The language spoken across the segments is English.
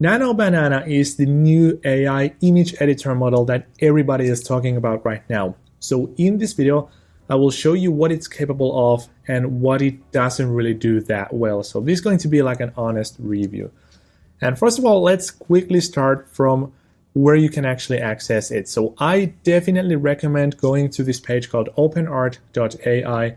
Nano Banana is the new AI image editor model that everybody is talking about right now. So in this video, I will show you what it's capable of and what it doesn't really do that well. So this is going to be like an honest review. And first of all, let's quickly start from where you can actually access it. So I definitely recommend going to this page called openart.ai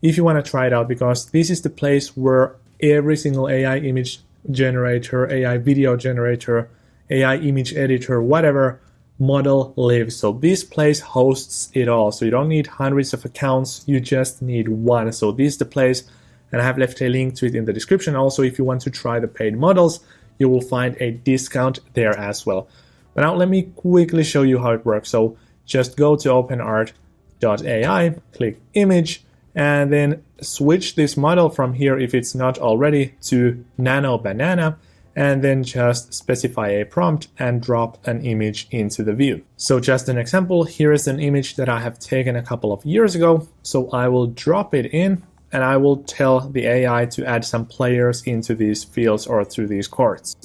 if you want to try it out, because this is the place where every single AI image generator, AI video generator, AI image editor, whatever model lives. So this place hosts it all. So you don't need hundreds of accounts, you just need one. So this is the place, and I have left a link to it in the description. Also, if you want to try the paid models, you will find a discount there as well. But now let me quickly show you how it works. So just go to openart.ai, click image, and then switch this model from here, if it's not already, to Nano Banana, and then just specify a prompt and drop an image into the view. So just an example, here is an image that I have taken a couple of years ago. So I will drop it in, and I will tell the AI to add some players into these fields or through these chords.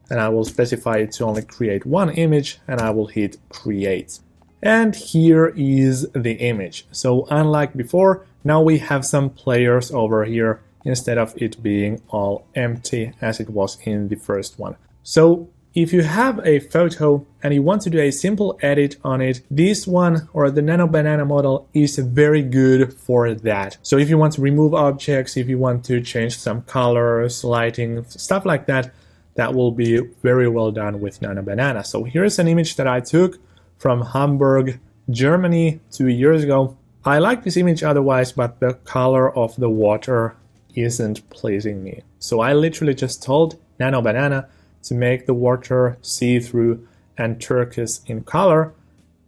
And I will specify it to only create one image, and I will hit create. And here is the image. So unlike before, now we have some players over here instead of it being all empty as it was in the first one. So if you have a photo and you want to do a simple edit on it, this one, or the Nano Banana model, is very good for that. So if you want to remove objects, if you want to change some colors, lighting, stuff like that, that will be very well done with Nano Banana. So here's an image that I took from Hamburg, Germany 2 years ago. I like this image otherwise, but the color of the water isn't pleasing me. So I literally just told Nano Banana to make the water see-through and turquoise in color,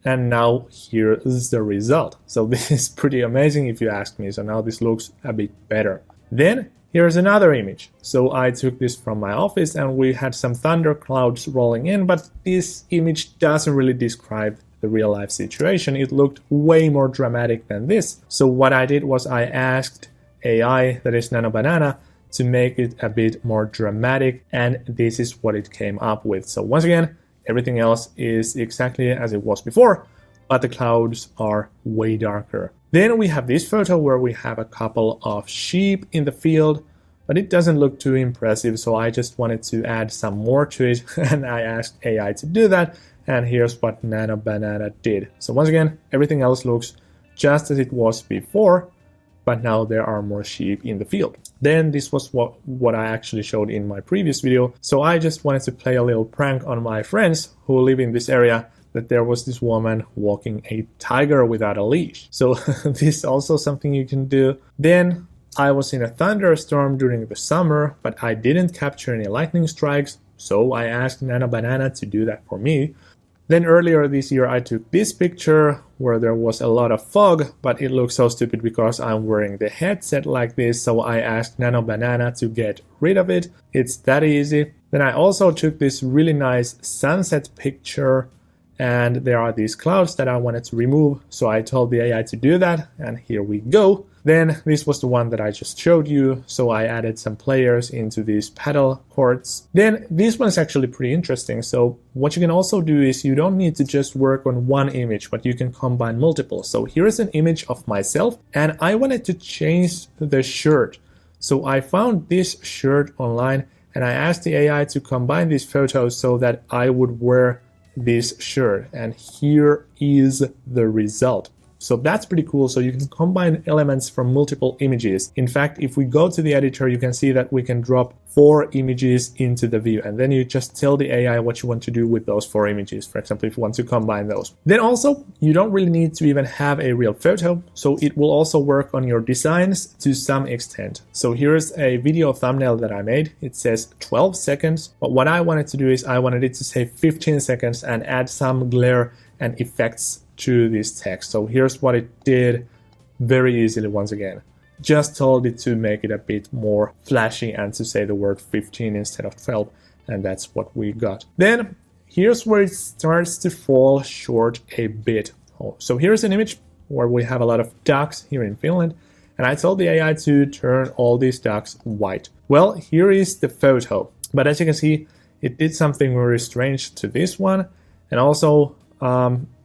and now here is the result. So this is pretty amazing if you ask me. So now this looks a bit better. Then here's another image. So I took this from my office and we had some thunder clouds rolling in, but this image doesn't really describe the real life situation. It looked way more dramatic than this. So what I did was I asked AI, that is Nano Banana, to make it a bit more dramatic, and this is what it came up with. So once again, everything else is exactly as it was before, but the clouds are way darker. Then we have this photo where we have a couple of sheep in the field, but it doesn't look too impressive, so I just wanted to add some more to it, and I asked AI to do that, and here's what Nano Banana did. So once again, everything else looks just as it was before, but now there are more sheep in the field. Then this was what I actually showed in my previous video. So I just wanted to play a little prank on my friends who live in this area, that there was this woman walking a tiger without a leash. So this is also something you can do. Then I was in a thunderstorm during the summer, but I didn't capture any lightning strikes, so I asked Nano Banana to do that for me. Then earlier this year I took this picture where there was a lot of fog, but it looks so stupid because I'm wearing the headset like this, so I asked Nano Banana to get rid of it. It's that easy. Then I also took this really nice sunset picture, and there are these clouds that I wanted to remove, so I told the AI to do that, and here we go. Then this was the one that I just showed you, so I added some players into these paddle chords. Then this one is actually pretty interesting. So what you can also do is you don't need to just work on one image, but you can combine multiple. So here is an image of myself, and I wanted to change the shirt. So I found this shirt online, and I asked the AI to combine these photos so that I would wear this shirt, and here is the result. So that's pretty cool. So you can combine elements from multiple images. In fact, if we go to the editor, you can see that we can drop 4 images into the view, and then you just tell the AI what you want to do with those 4 images. For example, if you want to combine those. Then also, you don't really need to even have a real photo, so it will also work on your designs to some extent. So here's a video thumbnail that I made. It says 12 seconds, but what I wanted to do is I wanted it to say 15 seconds and add some glare and effects to this text. So here's what it did very easily once again. Just told it to make it a bit more flashy and to say the word 15 instead of 12, and that's what we got. Then here's where it starts to fall short a bit. So here's an image where we have a lot of ducks here in Finland, and I told the AI to turn all these ducks white. Well, here is the photo, but as you can see, it did something very strange to this one. And also,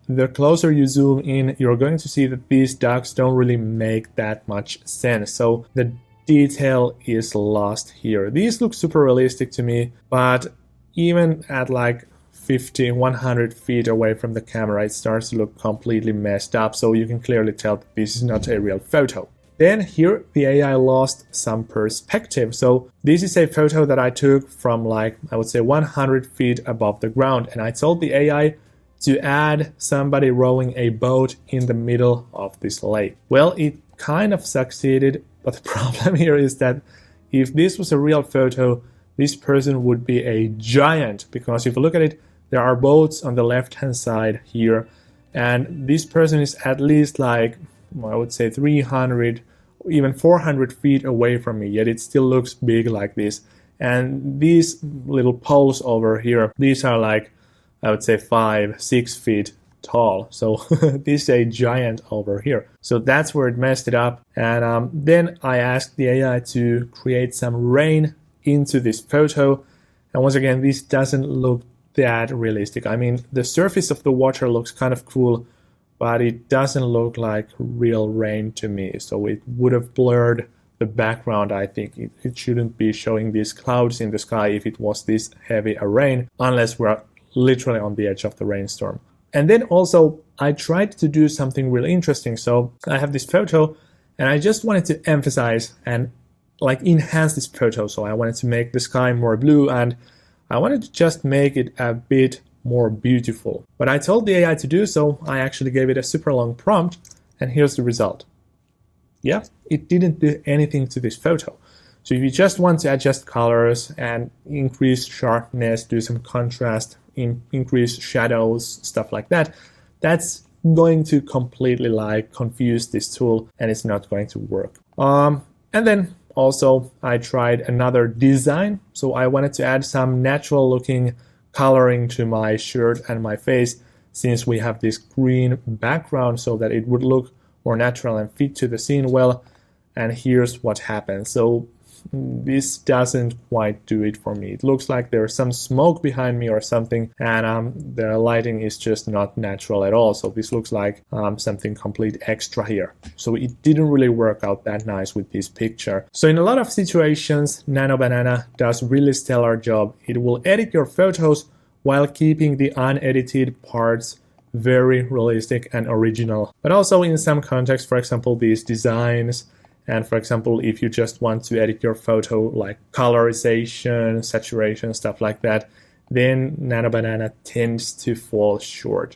the closer you zoom in, you're going to see that these ducks don't really make that much sense. So the detail is lost here. These look super realistic to me, but even at like 50, 100 feet away from the camera, it starts to look completely messed up. So you can clearly tell that this is not a real photo. Then here the AI lost some perspective. So this is a photo that I took from like, I would say 100 feet above the ground. And I told the AI to add somebody rowing a boat in the middle of this lake. Well, it kind of succeeded, but the problem here is that if this was a real photo, this person would be a giant, because if you look at it, there are boats on the left-hand side here, and this person is at least like, I would say 300, even 400 feet away from me, yet it still looks big like this. And these little poles over here, these are like, I would say 5-6 feet tall. So this is a giant over here. So that's where it messed it up. And then I asked the AI to create some rain into this photo. And once again, this doesn't look that realistic. I mean, the surface of the water looks kind of cool, but it doesn't look like real rain to me. So it would have blurred the background. I think it shouldn't be showing these clouds in the sky if it was this heavy a rain, unless we're literally on the edge of the rainstorm. And then also I tried to do something really interesting. So I have this photo and I just wanted to emphasize and like enhance this photo. So I wanted to make the sky more blue and I wanted to just make it a bit more beautiful. But I told the AI to do so. I actually gave it a super long prompt and here's the result. Yeah, it didn't do anything to this photo. So if you just want to adjust colors and increase sharpness, do some contrast, increase shadows, stuff like that, that's going to completely like confuse this tool and it's not going to work. And then also I tried another design. So I wanted to add some natural looking coloring to my shirt and my face, since we have this green background, so that it would look more natural and fit to the scene well. And here's what happened. So this doesn't quite do it for me. It looks like there's some smoke behind me or something, and the lighting is just not natural at all. So this looks like something complete extra here. So it didn't really work out that nice with this picture. So in a lot of situations, Nano Banana does really stellar job. It will edit your photos while keeping the unedited parts very realistic and original. But also in some contexts, for example, these designs, and for example, if you just want to edit your photo like colorization, saturation, stuff like that, then Nano Banana tends to fall short.